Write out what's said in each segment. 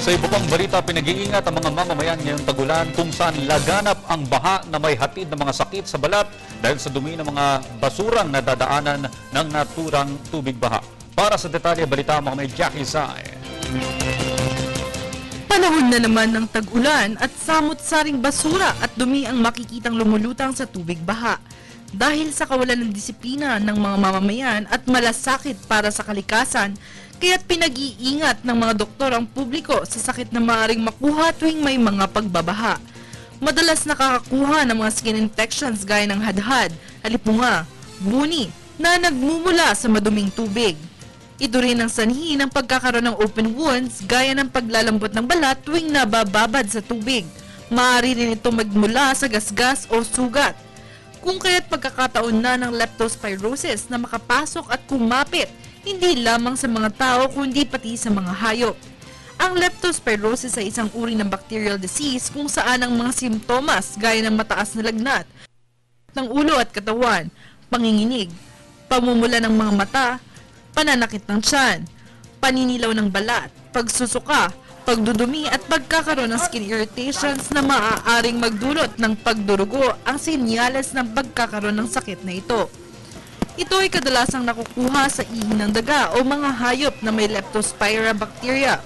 Sa iba pang balita, pinag-iingat ang mga mamamayan ngayong tagulan kung saan laganap ang baha na may hatid ng mga sakit sa balat dahil sa dumi ng mga basurang nadadaanan ng naturang tubig baha. Para sa detalye, balita mo kami Jackie Sai. Panahon na naman ng tag-ulan at samot-saring basura at dumi ang makikitang lumulutang sa tubig baha. Dahil sa kawalan ng disiplina ng mga mamamayan at malasakit para sa kalikasan, kaya't pinag-iingat ng mga doktor ang publiko sa sakit na maaaring makuha tuwing may mga pagbabaha. Madalas nakakakuha ng mga skin infections gaya ng hadhad, alipunga, buni na nagmumula sa maduming tubig. Ito rin ang sanhi ng pagkakaroon ng open wounds gaya ng paglalambot ng balat tuwing nabababad sa tubig. Maaari rin ito magmula sa gasgas o sugat. Kung kaya't pagkakataon na ng leptospirosis na makapasok at kumapit hindi lamang sa mga tao kundi pati sa mga hayop. Ang leptospirosis ay isang uri ng bacterial disease kung saan ang mga simptomas gaya ng mataas na lagnat ng ulo at katawan, panginginig, pamumula ng mga mata, pananakit ng tiyan, paninilaw ng balat, pagsusuka, pagdudumi at pagkakaroon ng skin irritations na maaaring magdulot ng pagdurugo ang senyales ng pagkakaroon ng sakit na ito. Ito ay kadalasang nakukuha sa ihi ng daga o mga hayop na may leptospira bacteria.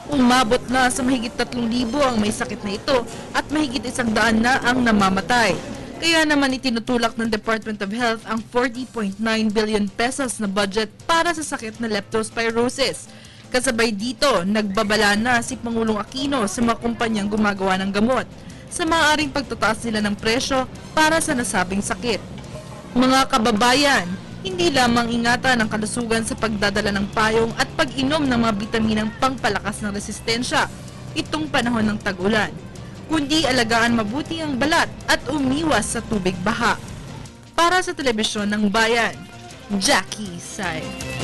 Umabot na sa mahigit 3,000 ang may sakit na ito at mahigit 100 na ang namamatay. Kaya naman itinutulak ng Department of Health ang 40.9 billion pesos na budget para sa sakit na leptospirosis. Kasabay dito, nagbabala na si Pangulong Aquino sa mga kumpanyang gumagawa ng gamot sa maaaring pagtataas nila ng presyo para sa nasabing sakit. Mga kababayan, hindi lamang ingatan ang kalusugan sa pagdadala ng payong at pag-inom ng mga bitaminang pangpalakas ng resistensya itong panahon ng tag-ulan, kundi alagaan mabuti ang balat at umiwas sa tubig baha. Para sa Telebisyon ng Bayan, Jackie Sai.